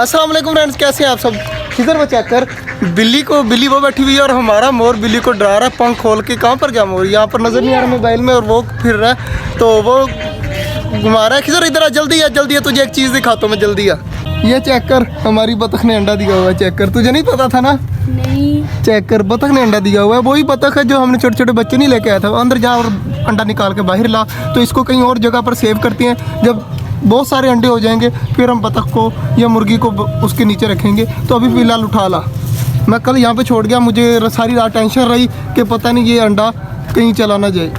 अस्सलाम वालेकुम फ्रेंड्स, कैसे हैं आप सब। किधर वो चेक कर, बिल्ली वो बैठी हुई है और हमारा मोर बिल्ली को डरा रहा है पंख खोल के। कहाँ पर गया मोर, यहाँ पर नज़र नहीं आ रहा मोबाइल में, और वो फिर रहा है तो वो घुमा रहा है। किधर इधर आ, जल्दी आ, तुझे एक चीज़ दिखाता हूँ मैं, जल्दी आ। ये चेक कर, हमारी बतख ने अंडा दिया हुआ है। चेक कर, तुझे नहीं पता था ना? नहीं। चेक कर, बतख ने अंडा दिया हुआ है। वही बतख है जो हमने छोटे छोटे बच्चे नहीं लेके आया था। अंदर जा और अंडा निकाल के बाहर ला, तो इसको कहीं और जगह पर सेव करती हैं। जब बहुत सारे अंडे हो जाएंगे फिर हम बतख को या मुर्गी को उसके नीचे रखेंगे। तो अभी फ़िलहाल उठा ला। मैं कल यहाँ पे छोड़ गया, मुझे सारी रात टेंशन रही कि पता नहीं ये अंडा कहीं चला ना जाए।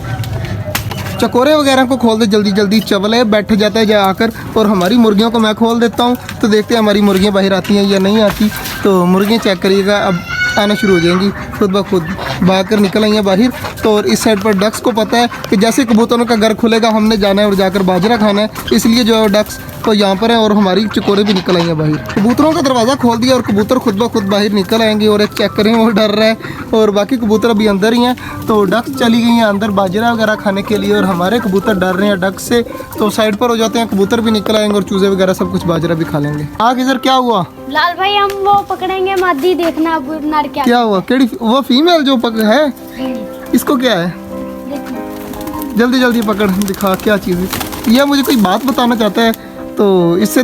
चकोरे वगैरह को खोल दे जल्दी जल्दी, चवले बैठ जाता है जा आकर। और हमारी मुर्गियों को मैं खोल देता हूँ, तो देखते हैं हमारी मुर्गियाँ बाहर आती हैं या नहीं आती। तो मुर्गियाँ चेक करिएगा, अब आना शुरू हो जाएंगी खुद ब खुद, भाग कर निकल आई हैं बाहर। तो और इस साइड पर डक्स को पता है कि जैसे कबूतरों का घर खुलेगा हमने जाना है और जाकर बाजरा खाना है, इसलिए जो है डक्स तो यहाँ पर है। और हमारी चकोरे भी निकल आई हैं बाहर। कबूतरों का दरवाज़ा खोल दिया और कबूतर खुद ब खुद बाहर निकल आएंगे। और एक चेक करें, वो डर रहा है और बाकी कबूतर अभी अंदर ही हैं। तो डक्स चली गई हैं अंदर बाजरा वगैरह खाने के लिए, और हमारे कबूतर डर रहे हैं डक्स से। तो साइड पर हो जाते हैं, कबूतर भी निकल आएंगे और चूजे वगैरह सब कुछ बाजरा भी खा लेंगे। आगे सर क्या हुआ लाल भाई, हम वो पकड़ेंगे मादी, देखना अब नर क्या हुआ। केड़ी वो फीमेल जो पक है, इसको क्या है? जल्दी जल्दी पकड़ दिखा, क्या चीज़ है यह? मुझे कोई बात बताना चाहता है। तो इससे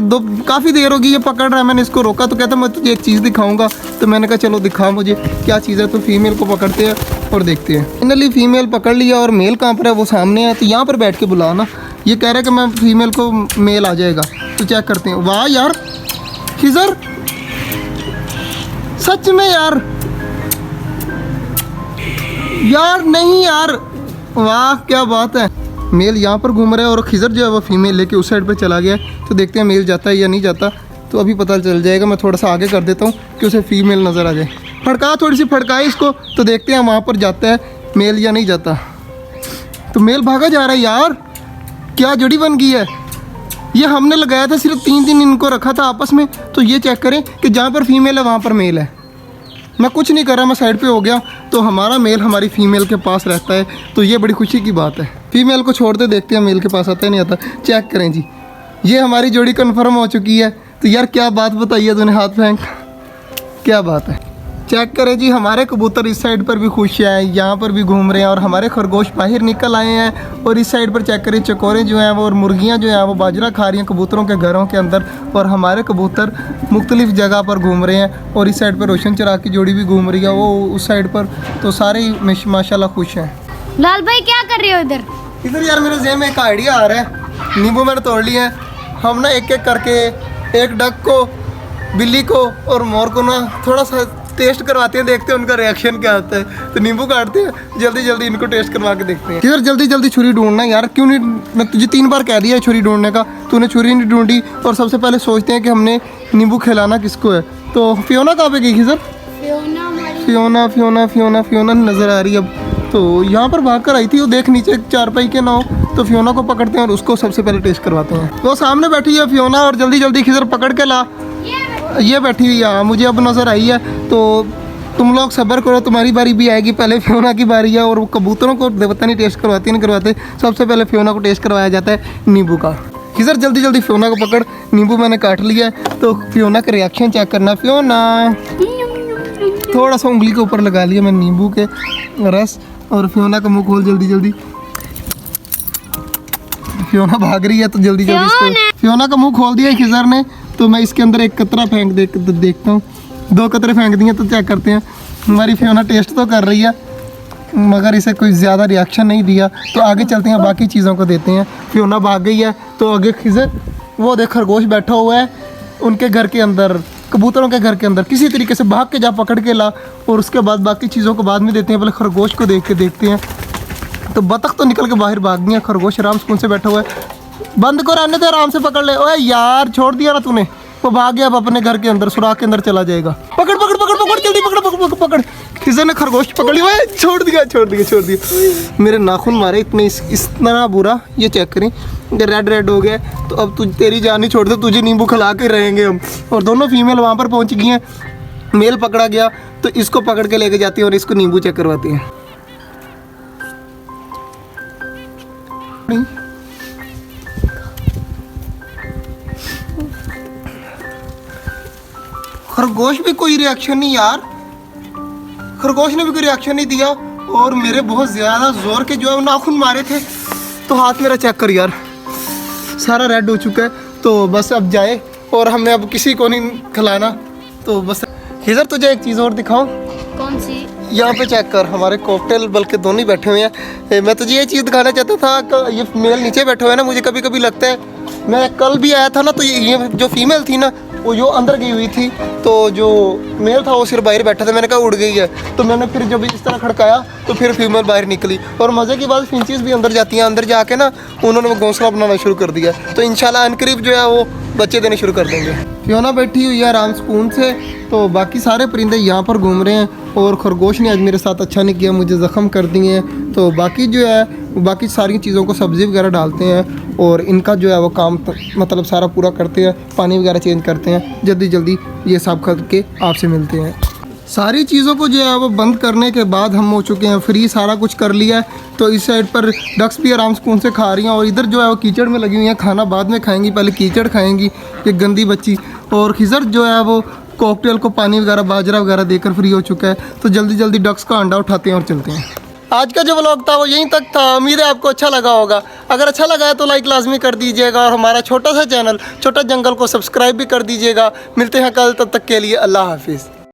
काफ़ी देर होगी ये पकड़ रहा है। मैंने इसको रोका तो कहता मैं तुझे एक चीज़ दिखाऊंगा। तो मैंने कहा चलो दिखा मुझे क्या चीज़ है। तो फीमेल को पकड़ते हैं और देखते हैं। फाइनली फीमेल पकड़ लिया और मेल कहाँ पर है, वो सामने है। तो यहाँ पर बैठ के बुला ना, ये कह रहा है कि मैं फीमेल को मेल आ जाएगा। तो चेक करते हैं। वाह यार खिजर, सच में यार नहीं यार, वाह क्या बात है। मेल यहाँ पर घूम रहा है और खिजर जो है वो फीमेल लेके उस साइड पर चला गया। तो देखते हैं मेल जाता है या नहीं जाता, तो अभी पता चल जाएगा। मैं थोड़ा सा आगे कर देता हूँ कि उसे फीमेल नज़र आ जाए। फड़का, थोड़ी सी फड़काए इसको, तो देखते हैं वहाँ पर जाता है मेल या नहीं जाता। तो मेल भागा जा रहा है यार, क्या जोड़ी बन गई है। ये हमने लगाया था, सिर्फ 3 दिन इनको रखा था आपस में। तो ये चेक करें कि जहाँ पर फीमेल है वहाँ पर मेल है। मैं कुछ नहीं कर रहा, मैं साइड पे हो गया। तो हमारा मेल हमारी फीमेल के पास रहता है, तो ये बड़ी खुशी की बात है। फीमेल को छोड़ते देखते हैं मेल के पास आता है नहीं आता। चेक करें जी, ये हमारी जोड़ी कन्फर्म हो चुकी है। तो यार क्या बात बताई है तूने, हाथ फेंक, क्या बात है। चेक करें जी, हमारे कबूतर इस साइड पर भी खुश हैं, यहाँ पर भी घूम रहे हैं, और हमारे खरगोश बाहर निकल आए हैं। और इस साइड पर चेक करें, चकोरे जो हैं वो और मुर्गियाँ जो हैं वो बाजरा खा रही हैं कबूतरों के घरों के अंदर। और हमारे कबूतर मुख्तलिफ जगह पर घूम रहे हैं। और इस साइड पर रोशन चिराग की जोड़ी भी घूम रही है, वो उस साइड पर। तो सारे ही माशाल्लाह खुश हैं। लाल भाई क्या कर रहे हो इधर? इधर यार मेरे ज़हन में एक आइडिया आ रहा है। नींबू मैंने तोड़ लिए हैं, हम ना एक एक करके एक डक को, बिल्ली को और मोर को ना थोड़ा सा टेस्ट करवाते हैं, देखते हैं उनका रिएक्शन क्या आता है। तो नींबू काटते हैं, जल्दी जल्दी इनको टेस्ट करवा के देखते हैं। यार जल्दी जल्दी छुरी ढूंढना यार, क्यों नहीं? मैं तुझे 3 बार कह दिया है छुरी ढूंढने का, तूने छुरी नहीं ढूंढी। और सबसे पहले सोचते हैं कि हमने नींबू खिलाना किसको है। तो फियोना कहाँ पे गई खिजर? फियोना नज़र आ रही है अब। तो यहाँ पर भाग कर आई थी वो, देख नीचे चारपाई के नाव। तो फियोना को पकड़ते हैं और उसको सबसे पहले टेस्ट करवाते हैं। वो सामने बैठी है फियोना, और जल्दी जल्दी खिजर पकड़ के ला। ये बैठी हुई है, मुझे अब नज़र आई है। तो तुम लोग सब्र करो, तुम्हारी बारी भी आएगी। पहले फियोना की बारी है। और वो कबूतरों को पता नहीं टेस्ट करवाते नहीं करवाते, सबसे पहले फियोना को टेस्ट करवाया जाता है नींबू का। खिजर जल्दी जल्दी फियोना को पकड़, नींबू मैंने काट लिया है। तो फियोना का रिएक्शन चेक करना। फियोना, थोड़ा सा उंगली के ऊपर लगा लिया मैंने नींबू के रस। और फियोना का मुँह खोल जल्दी जल्दी। फियोना भाग रही है, तो जल्दी जल्दी इसको, फियोना का मुँह खोल दिया खिजर ने। तो मैं इसके अंदर एक कतरा फेंक देखता हूँ। 2 कतरे फेंक दिए। तो चेक करते हैं। हमारी फियोना टेस्ट तो कर रही है, मगर इसे कोई ज़्यादा रिएक्शन नहीं दिया। तो आगे चलते हैं, बाकी चीज़ों को देते हैं। फियोना भाग गई है, तो आगे खिजर, वो देख खरगोश बैठा हुआ है उनके घर के अंदर, कबूतरों के घर के अंदर। किसी तरीके से भाग के जा, पकड़ के ला। और उसके बाद बाकी चीज़ों को बाद में देते हैं, पहले खरगोश को देख के देखते हैं। तो बतख तो निकल के बाहर भाग गई है, खरगोश आराम सुकून से बैठा हुआ है। बंद को रहने दे, आराम से पकड़ ले। ओए यार छोड़ दिया ना तूने, वो भाग गया अब अपने घर के अंदर, सुराख के अंदर चला जाएगा। पकड़ पकड़ पकड़ पकड़ जल्दी पकड़ पकड़ पकड़ पकड़। किसी ने खरगोश पकड़ लिया, छोड़ दिया। मेरे नाखून मारे इतने, इतना बुरा। ये चेक करें, रेड रेड हो गया। तो अब तेरी जान नहीं छोड़ते, तुझे नींबू खिला के रहेंगे हम। और दोनों फीमेल वहाँ पर पहुँच गई हैं। मेल पकड़ा गया, तो इसको पकड़ के लेके जाती है और इसको नींबू चेक करवाती हैं। खरगोश भी कोई रिएक्शन नहीं यार, खरगोश ने भी कोई रिएक्शन नहीं दिया। और मेरे बहुत ज़्यादा ज़ोर के जो है वो नाखून मारे थे, तो हाथ मेरा चेक कर यार, सारा रेड हो चुका है। तो बस अब जाए, और हमने अब किसी को नहीं खिलाना, तो बस। खिजर तुझे एक चीज़ और दिखाऊं, कौन सी? यहाँ पे चेक कर, हमारे कॉकटेल बल्कि दोनों ही बैठे हुए हैं। मैं तुझे ये चीज़ दिखाना चाहता था कि ये मेल नीचे बैठे हुए हैं ना, मुझे कभी कभी लगता है, मैं कल भी आया था ना, तो ये जो फीमेल थी ना वो जो अंदर गई हुई थी, तो जो मेल था वो सिर्फ बाहर बैठा था। मैंने कहा उड़ गई है, तो मैंने फिर जब इस तरह खड़काया तो फिर फीमेल बाहर निकली। और मज़े की बात, फिंचेस भी अंदर जाती हैं, अंदर जाके ना उन्होंने वो घोंसला बनाना शुरू कर दिया। तो इंशाल्लाह अनकरीब जो है वो बच्चे देने शुरू कर देंगे। फियोना बैठी हुई है आराम सुकून से, तो बाकी सारे परिंदे यहाँ पर घूम रहे हैं। और खरगोश ने आज मेरे साथ अच्छा नहीं किया, मुझे ज़ख्म कर दिए हैं। तो बाकी जो है बाकी सारी चीज़ों को सब्ज़ी वगैरह डालते हैं, और इनका जो है वो काम मतलब सारा पूरा करते हैं, पानी वगैरह चेंज करते हैं। जल्दी जल्दी ये सब करके आपसे मिलते हैं। सारी चीज़ों को जो है वो बंद करने के बाद हम हो चुके हैं फ्री, सारा कुछ कर लिया है। तो इस साइड पर डक्स भी आराम सुकून से खा रही हैं, और इधर जो है वो कीचड़ में लगी हुई हैं। खाना बाद में खाएंगी, पहले कीचड़ खाएंगी, ये गंदी बच्ची। और खिजर जो है वो कॉकटेल को पानी वगैरह बाजरा वगैरह देकर फ्री हो चुका है। तो जल्दी जल्दी डक्स का अंडा उठाते हैं और चलते हैं। आज का जो व्लॉग था वो यहीं तक था, उम्मीद है आपको अच्छा लगा होगा। अगर अच्छा लगा है तो लाइक लाजमी कर दीजिएगा, और हमारा छोटा सा चैनल छोटा जंगल को सब्सक्राइब भी कर दीजिएगा। मिलते हैं कल, तब तक के लिए अल्लाह हाफिज़।